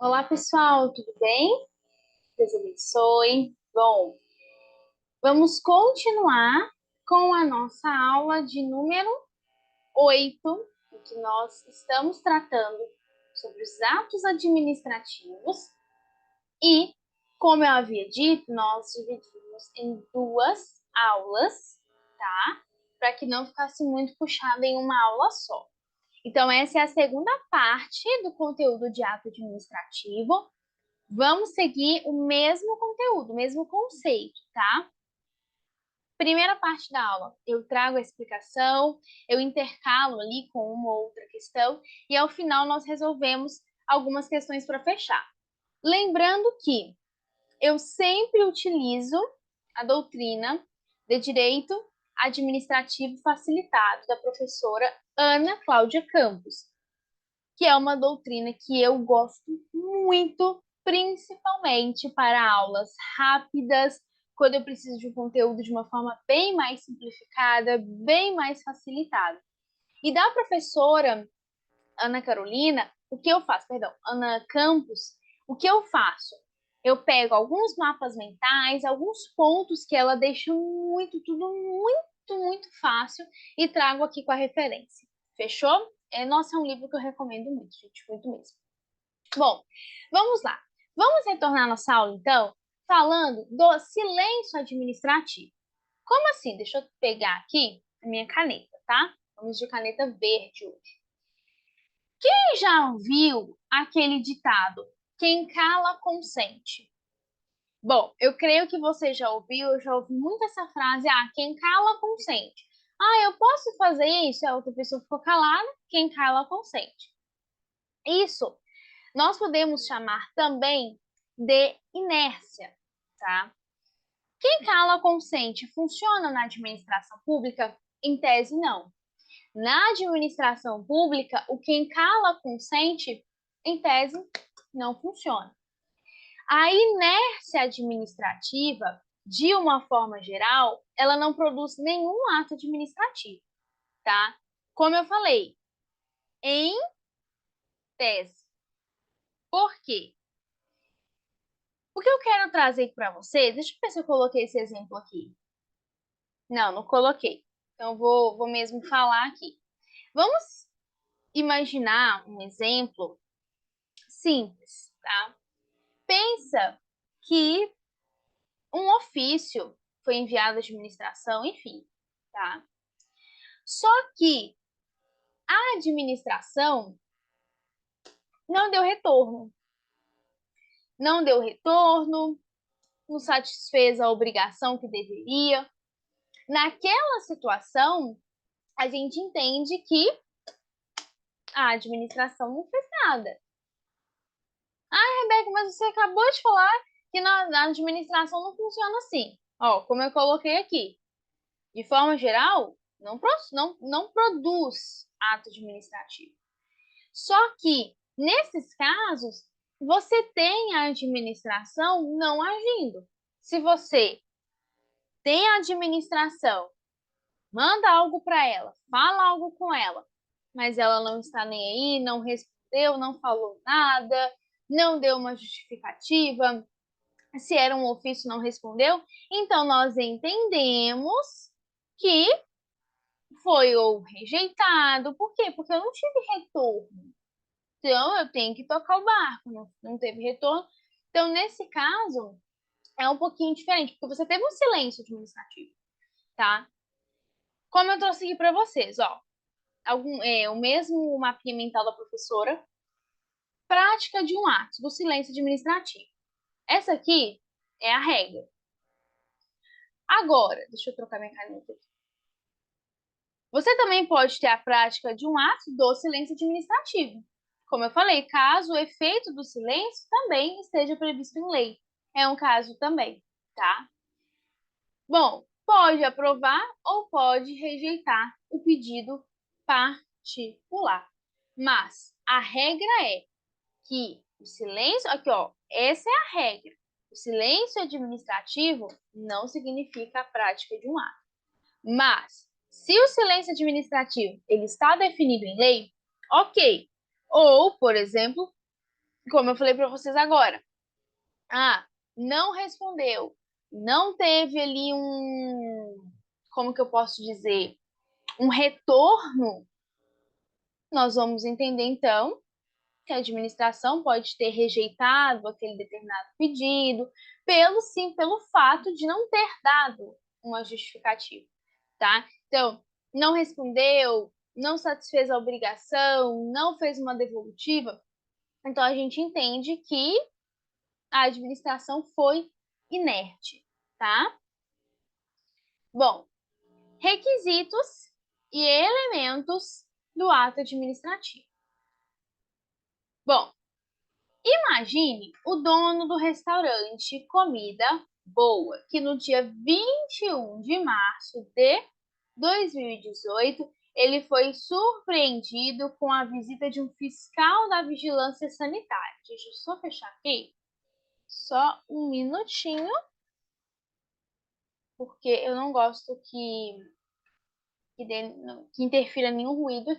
Olá, pessoal, tudo bem? Deus abençoe. Bom, vamos continuar com a nossa aula de número 8, em que nós estamos tratando sobre os atos administrativos e, como eu havia dito, nós dividimos em duas aulas, tá? Para que não ficasse muito puxado em uma aula só. Então, essa é a segunda parte do conteúdo de ato administrativo. Vamos seguir o mesmo conteúdo, o mesmo conceito, tá? Primeira parte da aula, eu trago a explicação, eu intercalo ali com uma ou outra questão e ao final nós resolvemos algumas questões para fechar. Lembrando que eu sempre utilizo a doutrina de direito administrativo facilitado da professora Ana Cláudia Campos, que é uma doutrina que eu gosto muito, principalmente para aulas rápidas, quando eu preciso de um conteúdo de uma forma bem mais simplificada, bem mais facilitada. E da professora Ana Carolina, o que eu faço? Perdão, Ana Campos, o que eu faço? Eu pego alguns mapas mentais, alguns pontos que ela deixa tudo muito fácil e trago aqui com a referência. Fechou? Nossa, é um livro que eu recomendo muito, gente, muito mesmo. Bom, vamos lá. Vamos retornar nossa aula, então, falando do silêncio administrativo. Como assim? Deixa eu pegar aqui a minha caneta, tá? Vamos de caneta verde hoje. Quem já ouviu aquele ditado? Quem cala, consente. Bom, eu creio que você já ouviu, eu já ouvi muito essa frase, quem cala, consente. Eu posso fazer isso? A outra pessoa ficou calada, quem cala, consente. Isso nós podemos chamar também de inércia, tá? Quem cala, consente funciona na administração pública? Em tese, não. Na administração pública, o quem cala, consente, em tese, não funciona. A inércia administrativa, de uma forma geral, ela não produz nenhum ato administrativo, tá? Como eu falei, em tese. Por quê? O que eu quero trazer para vocês, deixa eu ver se eu coloquei esse exemplo aqui. Não, não coloquei. Então, vou mesmo falar aqui. Vamos imaginar um exemplo simples, tá? Pensa que um ofício foi enviado à administração, enfim, tá? Só que a administração não deu retorno. Não deu retorno, não satisfez a obrigação que deveria. Naquela situação, a gente entende que a administração não fez nada. Rebeca, mas você acabou de falar que na administração não funciona assim. Ó, como eu coloquei aqui. De forma geral, não produz ato administrativo. Só que, nesses casos, você tem a administração não agindo. Se você tem a administração, manda algo para ela, fala algo com ela, mas ela não está nem aí, não respondeu, não falou nada, não deu uma justificativa, se era um ofício não respondeu, então nós entendemos que foi ou rejeitado. Por quê? Porque eu não tive retorno. Então eu tenho que tocar o barco, não teve retorno. Então, nesse caso, é um pouquinho diferente, porque você teve um silêncio administrativo, tá? Como eu trouxe aqui para vocês, ó, o mesmo mapinha mental da professora, prática de um ato do silêncio administrativo. Essa aqui é a regra. Agora, deixa eu trocar minha caneta aqui. Você também pode ter a prática de um ato do silêncio administrativo. Como eu falei, caso o efeito do silêncio também esteja previsto em lei. É um caso também, tá? Bom, pode aprovar ou pode rejeitar o pedido particular. Mas a regra é que o silêncio, aqui ó, essa é a regra. O silêncio administrativo não significa a prática de um ato. Mas, se o silêncio administrativo ele está definido em lei, ok. Ou, por exemplo, como eu falei para vocês agora. Ah, não respondeu. Não teve ali como que eu posso dizer? Um retorno. Nós vamos entender, então, que a administração pode ter rejeitado aquele determinado pedido, pelo fato de não ter dado uma justificativa, tá? Então, não respondeu, não satisfez a obrigação, não fez uma devolutiva, então a gente entende que a administração foi inerte, tá? Bom, requisitos e elementos do ato administrativo. Bom, imagine o dono do restaurante Comida Boa, que no dia 21 de março de 2018, ele foi surpreendido com a visita de um fiscal da vigilância sanitária. Deixa eu só fechar aqui. Só um minutinho, porque eu não gosto que interfira nenhum ruído.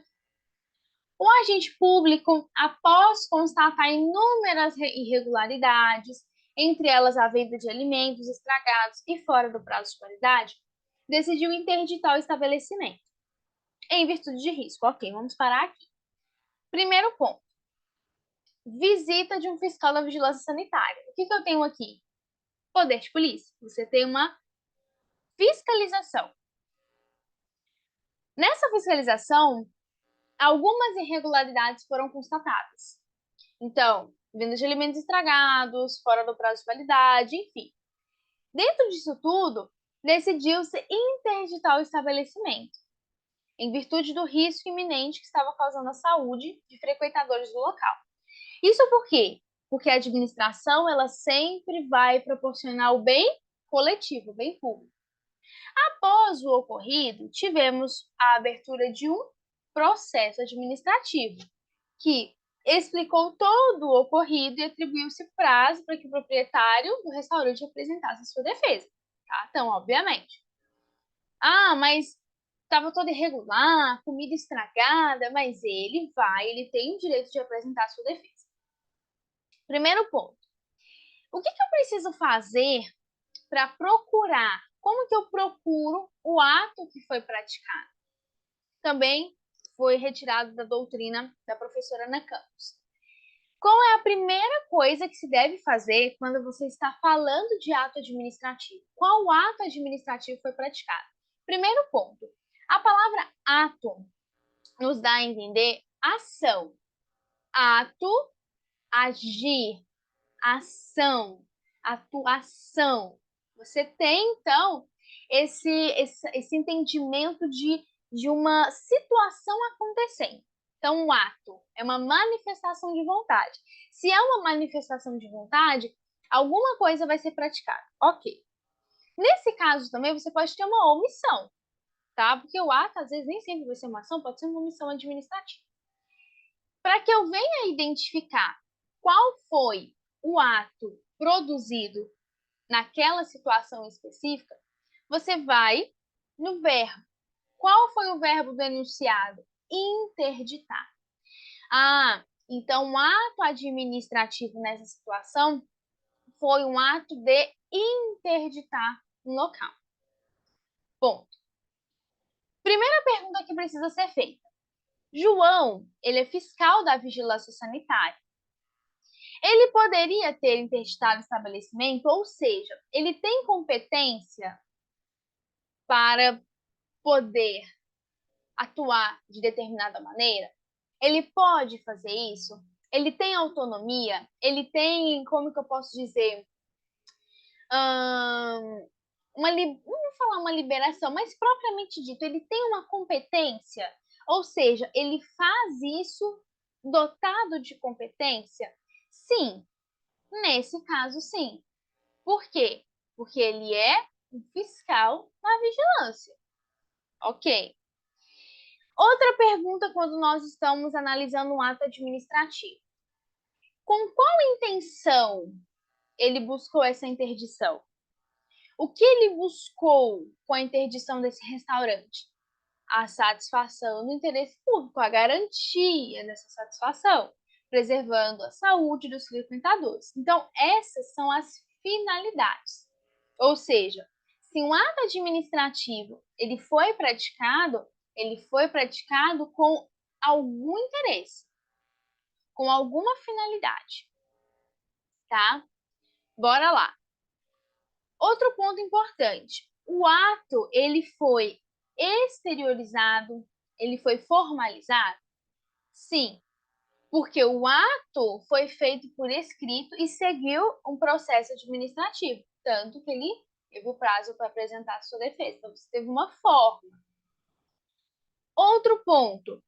O agente público, após constatar inúmeras irregularidades, entre elas a venda de alimentos estragados e fora do prazo de validade, decidiu interditar o estabelecimento, em virtude de risco. Ok, vamos parar aqui. Primeiro ponto: visita de um fiscal da vigilância sanitária. O que eu tenho aqui? Poder de polícia. Você tem uma fiscalização. Nessa fiscalização, algumas irregularidades foram constatadas. Então, venda de alimentos estragados, fora do prazo de validade, enfim. Dentro disso tudo, decidiu-se interditar o estabelecimento, em virtude do risco iminente que estava causando à saúde de frequentadores do local. Isso por quê? Porque a administração ela sempre vai proporcionar o bem coletivo, o bem público. Após o ocorrido, tivemos a abertura de um processo administrativo, que explicou todo o ocorrido e atribuiu-se prazo para que o proprietário do restaurante apresentasse a sua defesa. Tá? Então, obviamente. Ah, mas estava todo irregular, comida estragada, mas ele tem o direito de apresentar a sua defesa. Primeiro ponto. O que eu preciso fazer para procurar? Como que eu procuro o ato que foi praticado? Também foi retirado da doutrina da professora Ana Campos. Qual é a primeira coisa que se deve fazer quando você está falando de ato administrativo? Qual ato administrativo foi praticado? Primeiro ponto. A palavra ato nos dá a entender ação. Ato, agir, ação, atuação. Você tem, então, esse entendimento de uma situação acontecendo. Então, um ato é uma manifestação de vontade. Se é uma manifestação de vontade, alguma coisa vai ser praticada. Ok. Nesse caso também, você pode ter uma omissão, tá? Porque o ato, às vezes, nem sempre vai ser uma ação, pode ser uma omissão administrativa. Para que eu venha identificar qual foi o ato produzido naquela situação específica, você vai no verbo. Qual foi o verbo do enunciado? Interditar. Ah, então o ato administrativo nessa situação foi um ato de interditar um local. Ponto. Primeira pergunta que precisa ser feita. João, ele é fiscal da vigilância sanitária. Ele poderia ter interditado o estabelecimento, ou seja, ele tem competência para poder atuar de determinada maneira? Ele pode fazer isso? Ele tem autonomia? Ele tem, como que eu posso dizer, não vou falar uma liberação, mas propriamente dito, ele tem uma competência? Ou seja, ele faz isso dotado de competência? Sim, nesse caso, sim. Por quê? Porque ele é um fiscal na vigilância. Ok. Outra pergunta quando nós estamos analisando um ato administrativo. Com qual intenção ele buscou essa interdição? O que ele buscou com a interdição desse restaurante? A satisfação do interesse público, a garantia dessa satisfação. preservando a saúde dos frequentadores. Então, essas são as finalidades. Ou seja, se um ato administrativo ele foi praticado com algum interesse, com alguma finalidade, tá? Bora lá. Outro ponto importante, o ato ele foi exteriorizado, ele foi formalizado? Sim, porque o ato foi feito por escrito e seguiu um processo administrativo, tanto que ele teve o prazo para apresentar sua defesa. Então, você teve uma forma. Outro ponto,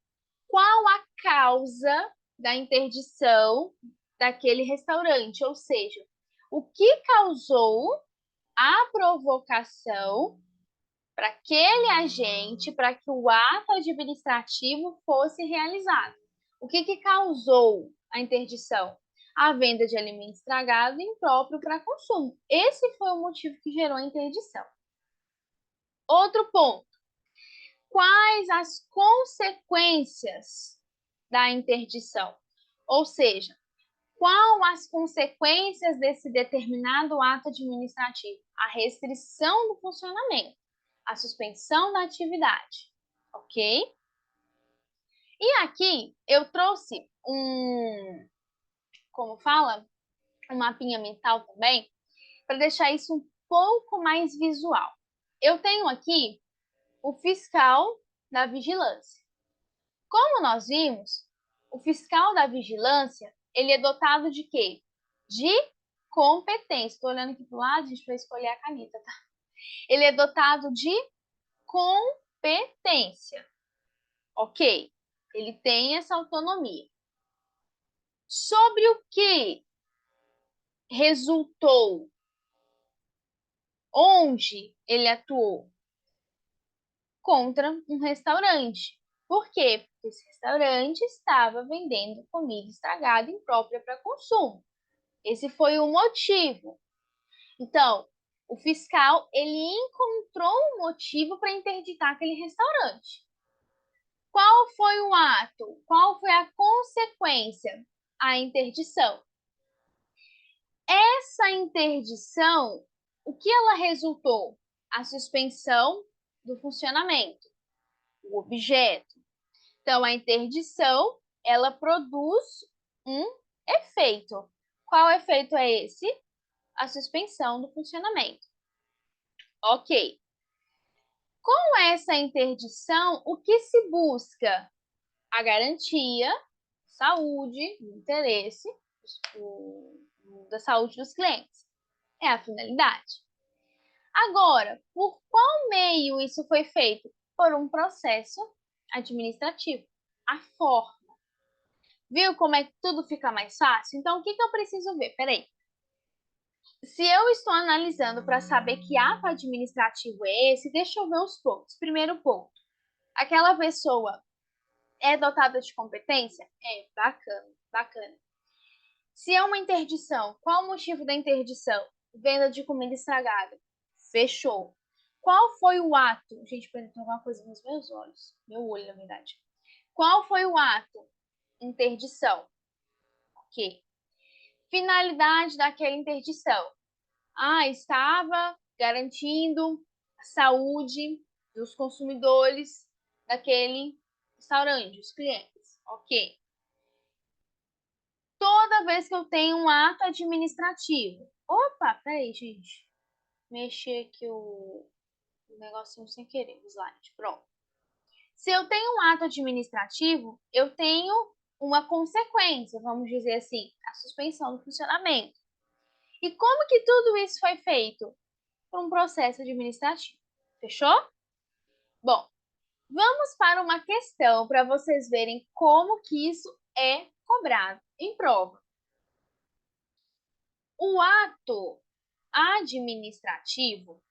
qual a causa da interdição daquele restaurante? Ou seja, o que causou a provocação para aquele agente, para que o ato administrativo fosse realizado? O que causou a interdição? A venda de alimento estragado e impróprio para consumo. Esse foi o motivo que gerou a interdição. Outro ponto. Quais as consequências da interdição? Ou seja, qual as consequências desse determinado ato administrativo? A restrição do funcionamento, a suspensão da atividade, ok? E aqui eu trouxe como fala, um mapinha mental também, para deixar isso um pouco mais visual. Eu tenho aqui o fiscal da vigilância. Como nós vimos, o fiscal da vigilância, ele é dotado de quê? De competência. Estou olhando aqui para o lado, gente, para escolher a caneta, tá? Ele é dotado de competência. Ok, ele tem essa autonomia. Sobre o que resultou, onde ele atuou? Contra um restaurante. Por quê? Porque esse restaurante estava vendendo comida estragada imprópria para consumo. Esse foi o motivo. Então, o fiscal ele encontrou um motivo para interditar aquele restaurante. Qual foi o ato? Qual foi a consequência? A interdição. Essa interdição, o que ela resultou? A suspensão do funcionamento, o objeto. Então, a interdição, ela produz um efeito. Qual efeito é esse? A suspensão do funcionamento. Ok. Com essa interdição, o que se busca? A garantia, saúde, interesse da saúde dos clientes. É a finalidade. Agora, por qual meio isso foi feito? Por um processo administrativo. A forma. Viu como é que tudo fica mais fácil? Então, o que eu preciso ver? Peraí. Se eu estou analisando para saber que ato administrativo é esse, deixa eu ver os pontos. Primeiro ponto. Aquela pessoa é dotada de competência? É, bacana, bacana. Se é uma interdição, qual o motivo da interdição? Venda de comida estragada. Fechou. Qual foi o ato? Gente, tem alguma coisa nos meus olhos. Meu olho, na verdade. Qual foi o ato? Interdição. Ok. Finalidade daquela interdição. Estava garantindo a saúde dos consumidores daquele restaurante, dos clientes. Ok. Toda vez que eu tenho um ato administrativo. Opa, peraí, gente. Mexer aqui o negocinho sem querer, o slide. Pronto. Se eu tenho um ato administrativo, eu tenho uma consequência, vamos dizer assim, a suspensão do funcionamento. E como que tudo isso foi feito? Por um processo administrativo. Fechou? Bom, vamos para uma questão para vocês verem como que isso é cobrado em prova. O ato administrativo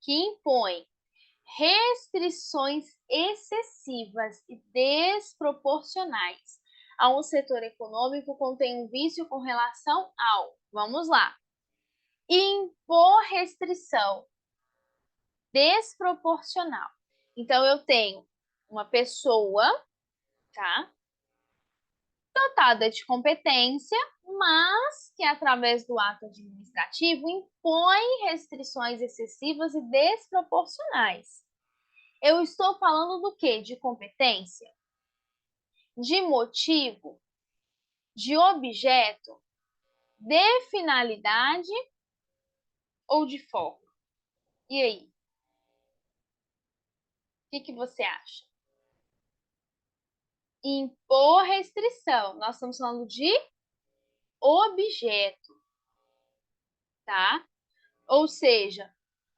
que impõe restrições excessivas e desproporcionais a um setor econômico contém um vício com relação ao, vamos lá, impor restrição desproporcional. Então, eu tenho uma pessoa, tá? dotada de competência, mas que através do ato administrativo impõe restrições excessivas e desproporcionais. Eu estou falando do quê? De competência, de motivo, de objeto, de finalidade ou de foco? E aí? O que você acha? Impor restrição. Nós estamos falando de objeto, tá? Ou seja,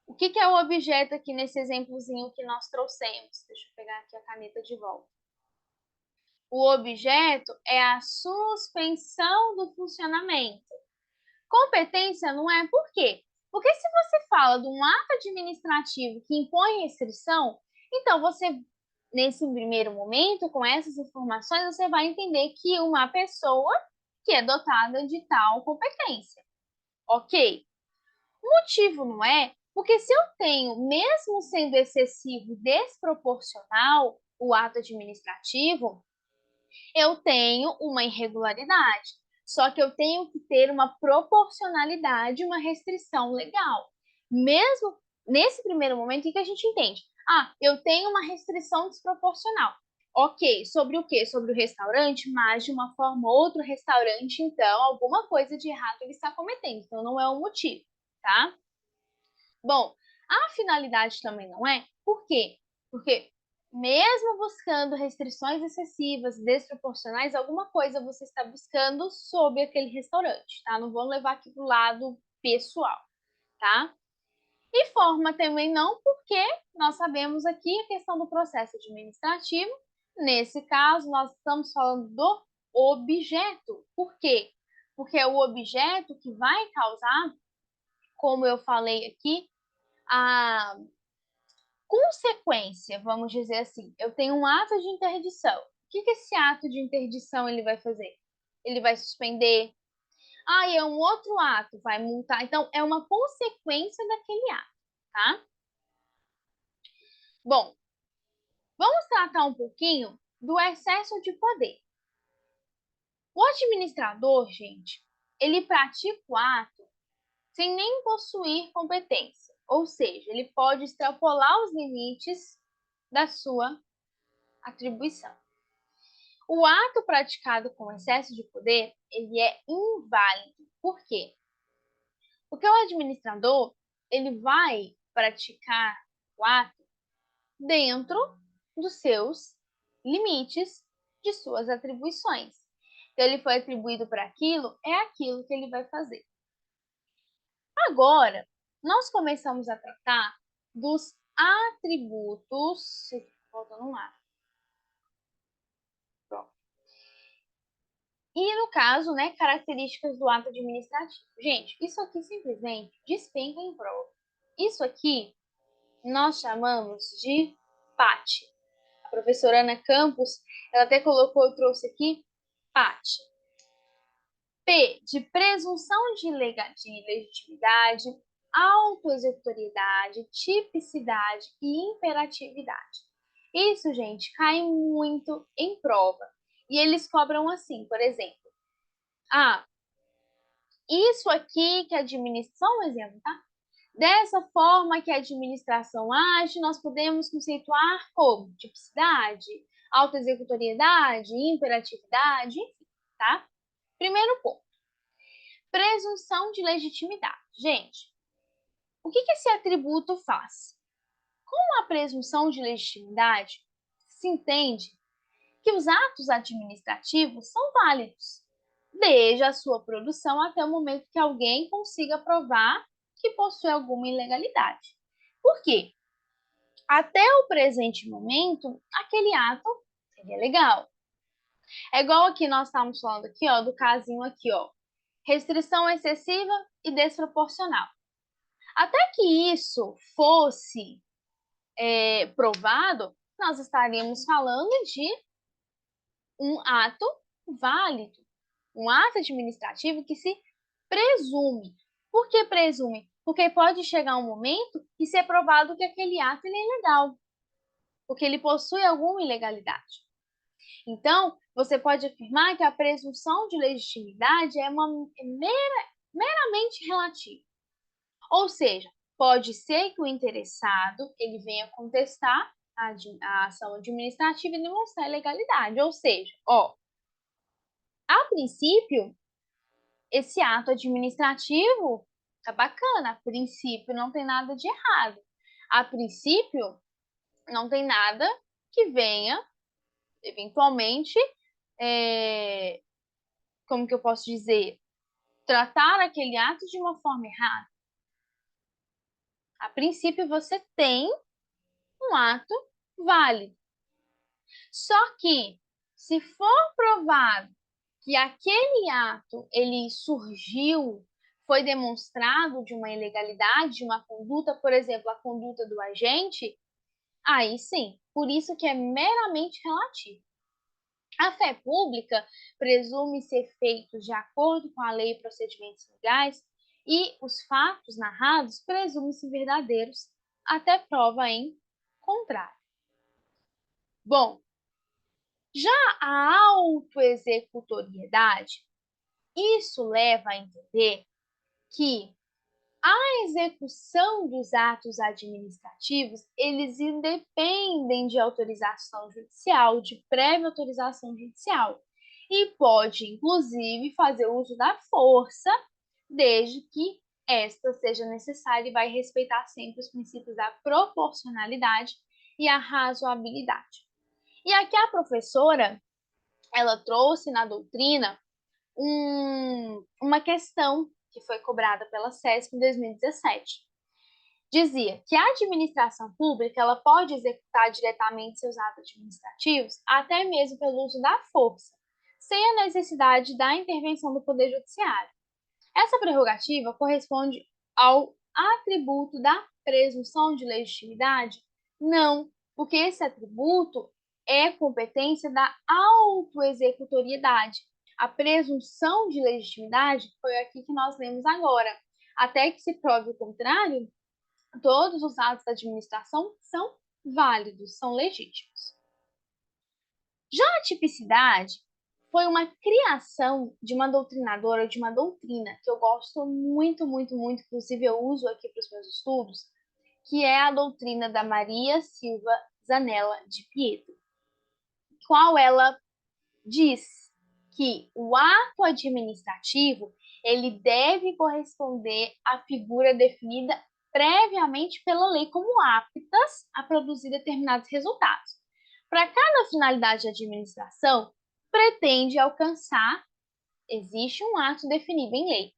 o que é o objeto aqui nesse exemplozinho que nós trouxemos? Deixa eu pegar aqui a caneta de volta. O objeto é a suspensão do funcionamento. Competência não é por quê? Porque se você fala de um ato administrativo que impõe restrição, então você, nesse primeiro momento, com essas informações, você vai entender que uma pessoa que é dotada de tal competência. Ok? O motivo não é porque se eu tenho, mesmo sendo excessivo e desproporcional, o ato administrativo, eu tenho uma irregularidade. Só que eu tenho que ter uma proporcionalidade, uma restrição legal. Mesmo nesse primeiro momento em que a gente entende, eu tenho uma restrição desproporcional. Ok, sobre o quê? Sobre o restaurante, mas de uma forma ou outra, o restaurante, então, alguma coisa de errado ele está cometendo. Então, não é um motivo, tá? Bom, a finalidade também não é. Por quê? Porque mesmo buscando restrições excessivas, desproporcionais, alguma coisa você está buscando sobre aquele restaurante, tá? Não vamos levar aqui para o lado pessoal, tá? E forma também não, porque nós sabemos aqui a questão do processo administrativo. Nesse caso, nós estamos falando do objeto. Por quê? Porque é o objeto que vai causar, como eu falei aqui, a consequência, vamos dizer assim. Eu tenho um ato de interdição. O que esse ato de interdição ele vai fazer? Ele vai suspender. É um outro ato, vai multar. Então, é uma consequência daquele ato, tá? Bom, vamos tratar um pouquinho do excesso de poder. O administrador, gente, ele pratica o ato sem nem possuir competência. Ou seja, ele pode extrapolar os limites da sua atribuição. O ato praticado com excesso de poder, ele é inválido. Por quê? Porque o administrador, ele vai praticar o ato dentro dos seus limites, de suas atribuições. Então, ele foi atribuído para aquilo, é aquilo que ele vai fazer. Agora, nós começamos a tratar dos atributos. Faltando um A. Pronto. E no caso, né, características do ato administrativo. Gente, isso aqui simplesmente despenca em prova. Isso aqui nós chamamos de PAT. A professora Ana Campos, ela até colocou, eu trouxe aqui, PAT. P, de presunção de legitimidade, autoexecutoriedade, tipicidade e imperatividade. Isso, gente, cai muito em prova. E eles cobram assim, por exemplo, isso aqui que a administração, um exemplo, tá? Dessa forma que a administração age, nós podemos conceituar como tipicidade, autoexecutoriedade, imperatividade, enfim, tá? Primeiro ponto, presunção de legitimidade. Gente, o que esse atributo faz? Com a presunção de legitimidade, se entende que os atos administrativos são válidos, desde a sua produção até o momento que alguém consiga provar que possui alguma ilegalidade. Por quê? Até o presente momento, aquele ato seria legal. É igual aqui nós estamos falando aqui, ó, do casinho aqui, ó. Restrição excessiva e desproporcional. Até que isso fosse provado, nós estaríamos falando de um ato válido, um ato administrativo que se presume. Por que presume? Porque pode chegar um momento e ser provado que aquele ato é ilegal, porque ele possui alguma ilegalidade. Então, você pode afirmar que a presunção de legitimidade é meramente relativa. Ou seja, pode ser que o interessado ele venha contestar a ação administrativa e demonstrar ilegalidade. Ou seja, a princípio, esse ato administrativo tá bacana, a princípio não tem nada de errado. A princípio, não tem nada que venha, eventualmente, como que eu posso dizer, tratar aquele ato de uma forma errada. A princípio, você tem um ato válido. Só que, se for provado que aquele ato ele surgiu, foi demonstrado de uma ilegalidade, de uma conduta, por exemplo, a conduta do agente, aí sim, por isso que é meramente relativo. A fé pública presume ser feita de acordo com a lei e procedimentos legais, e os fatos narrados presumem-se verdadeiros até prova em contrário. Bom, já a autoexecutoriedade, isso leva a entender que a execução dos atos administrativos, eles independem de autorização judicial, de prévia autorização judicial, e pode, inclusive, fazer uso da força, desde que esta seja necessária e vai respeitar sempre os princípios da proporcionalidade e a razoabilidade. E aqui a professora, ela trouxe na doutrina uma questão que foi cobrada pela SESC em 2017. Dizia que a administração pública ela pode executar diretamente seus atos administrativos, até mesmo pelo uso da força, sem a necessidade da intervenção do Poder Judiciário. Essa prerrogativa corresponde ao atributo da presunção de legitimidade? Não, porque esse atributo é competência da autoexecutoriedade. A presunção de legitimidade foi aqui que nós lemos agora. Até que se prove o contrário, todos os atos da administração são válidos, são legítimos. Já a tipicidade foi uma criação de uma doutrinadora, de uma doutrina que eu gosto muito, muito, muito, inclusive eu uso aqui para os meus estudos, que é a doutrina da Maria Silva Zanella de Pietro, qual ela diz que o ato administrativo ele deve corresponder à figura definida previamente pela lei como aptas a produzir determinados resultados. Para cada finalidade de administração, pretende alcançar, existe um ato definido em lei.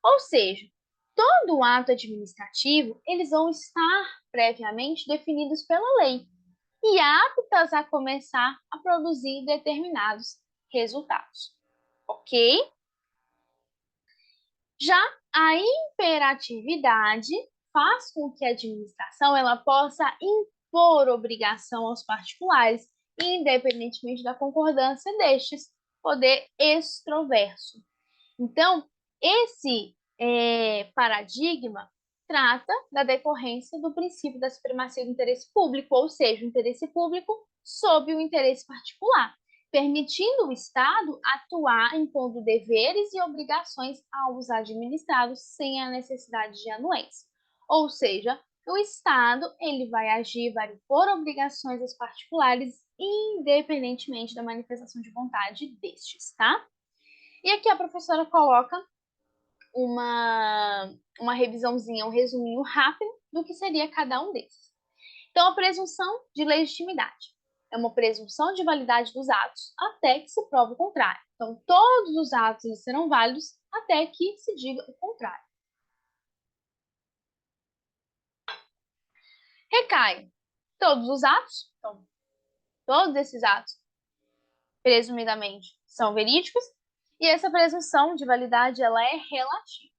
Ou seja, todo ato administrativo, eles vão estar previamente definidos pela lei e aptas a começar a produzir determinados resultados. Ok? Já a imperatividade faz com que a administração ela possa impor obrigação aos particulares, independentemente da concordância destes, poder extroverso. Então, esse paradigma trata da decorrência do princípio da supremacia do interesse público, ou seja, o interesse público sob o interesse particular, permitindo o Estado atuar impondo deveres e obrigações aos administrados sem a necessidade de anuência. Ou seja, o Estado ele vai agir, vai impor obrigações aos particulares, independentemente da manifestação de vontade destes, tá? E aqui a professora coloca uma revisãozinha, um resuminho rápido do que seria cada um desses. Então, a presunção de legitimidade é uma presunção de validade dos atos até que se prove o contrário. Então, todos os atos serão válidos até que se diga o contrário. Recai todos os atos, então, todos esses atos, presumidamente, são verídicos, e essa presunção de validade ela é relativa.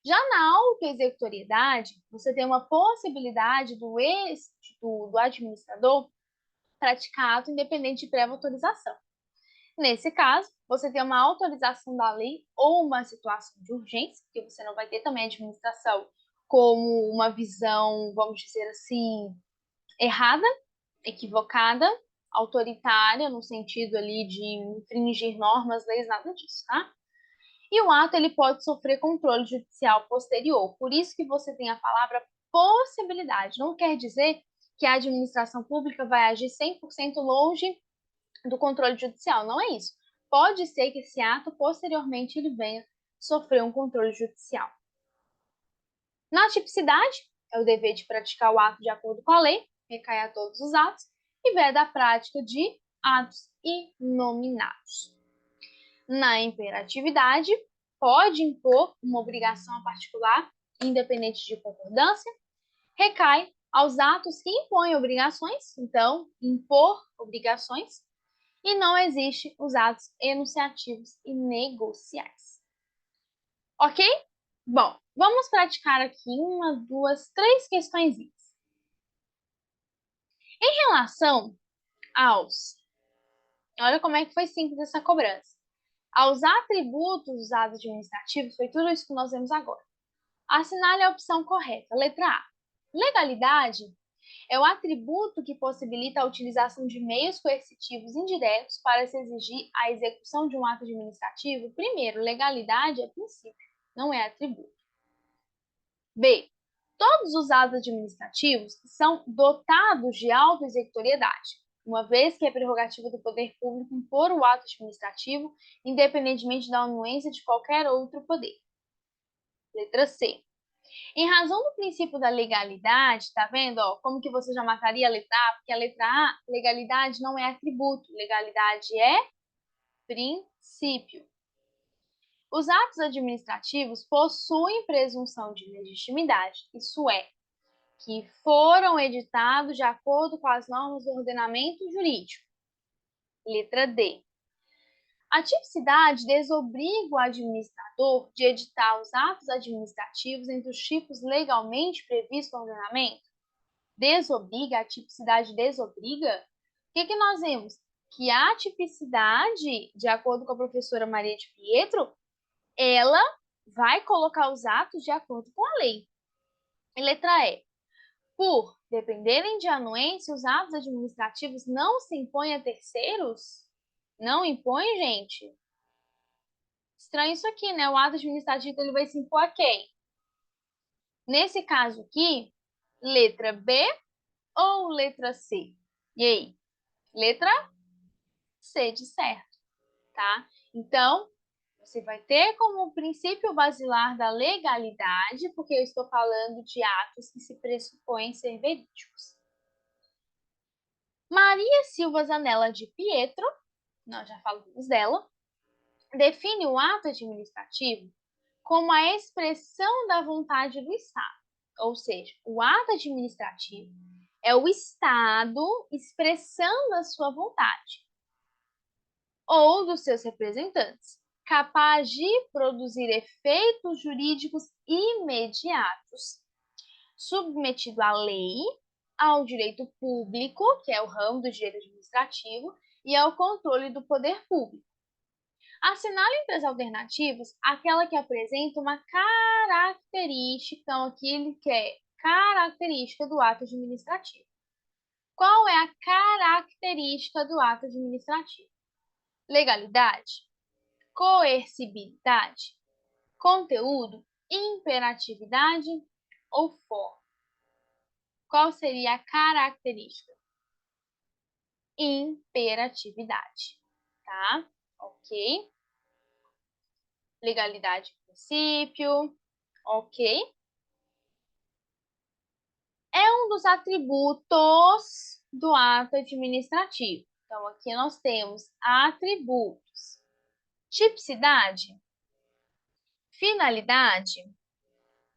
Já na autoexecutoriedade, você tem uma possibilidade do administrador praticar ato independente de prévia autorização. Nesse caso, você tem uma autorização da lei ou uma situação de urgência, porque você não vai ter também a administração como uma visão, vamos dizer assim, errada, equivocada, autoritária, no sentido ali de infringir normas, leis, nada disso, tá? E o ato ele pode sofrer controle judicial posterior. Por isso que você tem a palavra possibilidade. Não quer dizer que a administração pública vai agir 100% longe do controle judicial. Não é isso. Pode ser que esse ato, posteriormente, ele venha sofrer um controle judicial. Na tipicidade, é o dever de praticar o ato de acordo com a lei, recai a todos os atos, e veda a prática de atos inominados. Na imperatividade, pode impor uma obrigação a particular, independente de concordância, recai aos atos que impõem obrigações, então, impor obrigações, e não existe os atos enunciativos e negociais. Ok? Bom, vamos praticar aqui uma, duas, três questões. Em relação aos... Olha como é que foi simples essa cobrança. Aos atributos dos atos administrativos, foi tudo isso que nós vemos agora. Assinale a opção correta. Letra A. Legalidade é o atributo que possibilita a utilização de meios coercitivos indiretos para se exigir a execução de um ato administrativo. Primeiro, legalidade é princípio, não é atributo. B. Todos os atos administrativos são dotados de autoexecutoriedade, uma vez que é prerrogativa do poder público impor o ato administrativo, independentemente da anuência de qualquer outro poder. Letra C. Em razão do princípio da legalidade, tá vendo, ó, como que você já mataria a letra A? Porque a letra A, legalidade não é atributo, legalidade é princípio. Os atos administrativos possuem presunção de legitimidade, isso é, que foram editados de acordo com as normas do ordenamento jurídico. Letra D. A tipicidade desobriga o administrador de editar os atos administrativos entre os tipos legalmente previstos no ordenamento. Desobriga, a tipicidade desobriga? O que nós vemos? Que a tipicidade, de acordo com a professora Maria de Pietro, ela vai colocar os atos de acordo com a lei. E letra E. Por dependerem de anuência, os atos administrativos não se impõem a terceiros? Não impõe, gente? Estranho isso aqui, né? O ato administrativo ele vai se impor a quem? Nesse caso aqui, letra B ou letra C? E aí? Letra C de certo, tá? Então, você vai ter como princípio basilar da legalidade, porque eu estou falando de atos que se pressupõem ser verídicos. Maria Silva Zanella de Pietro, nós já falamos dela, define o ato administrativo como a expressão da vontade do Estado. Ou seja, o ato administrativo é o Estado expressando a sua vontade ou dos seus representantes, capaz de produzir efeitos jurídicos imediatos, submetido à lei, ao direito público, que é o ramo do direito administrativo, e ao controle do poder público. Assinale entre as alternativas aquela que apresenta uma característica, então aqui ele quer característica do ato administrativo. Qual é a característica do ato administrativo? Legalidade, coercibilidade, conteúdo, imperatividade ou forma? Qual seria a característica? Imperatividade, tá? Ok? Legalidade, princípio, ok? É um dos atributos do ato administrativo. Então, aqui nós temos atributos. Tipicidade, finalidade,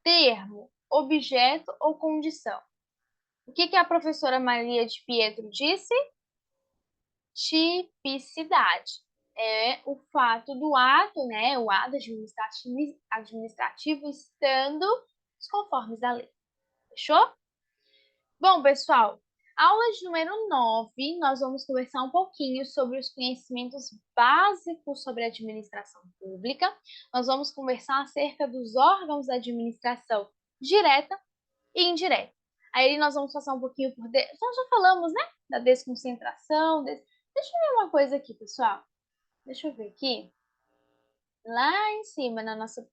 termo, objeto ou condição. O que a professora Maria de Pietro disse? Tipicidade. É o fato do ato, né? O ato administrativo estando os conformes da lei. Fechou? Bom, pessoal, aula de número 9, nós vamos conversar um pouquinho sobre os conhecimentos básicos sobre a administração pública. Nós vamos conversar acerca dos órgãos da administração direta e indireta. Aí nós vamos passar um pouquinho por... Nós já falamos, né? Da desconcentração. Deixa eu ver uma coisa aqui, pessoal. Deixa eu ver aqui. Lá em cima, na nossa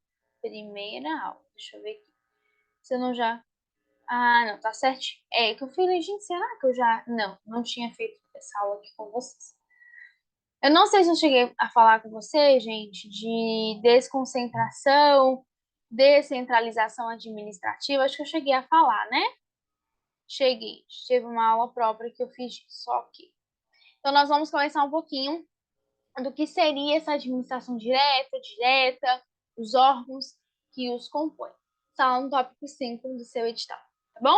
primeira aula. Deixa eu ver aqui. Se eu não já... Ah, não, tá certo. É que eu falei, gente, será que eu já... Não tinha feito essa aula aqui com vocês. Eu não sei se eu cheguei a falar com você, gente, de desconcentração, descentralização administrativa. Acho que eu cheguei a falar, né? Cheguei. Teve uma aula própria que eu fiz disso, ok. Então, nós vamos começar um pouquinho do que seria essa administração direta, os órgãos que os compõem. Está lá no tópico 5 do seu edital, tá bom?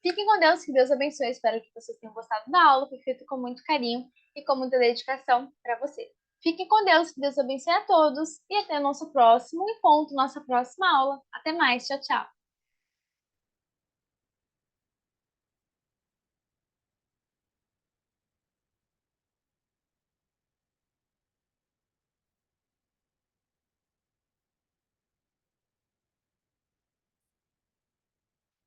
Fiquem com Deus, que Deus abençoe. Espero que vocês tenham gostado da aula, foi feito com muito carinho e com muita dedicação para você. Fiquem com Deus, que Deus abençoe a todos e até o nosso próximo encontro, nossa próxima aula. Até mais, tchau, tchau.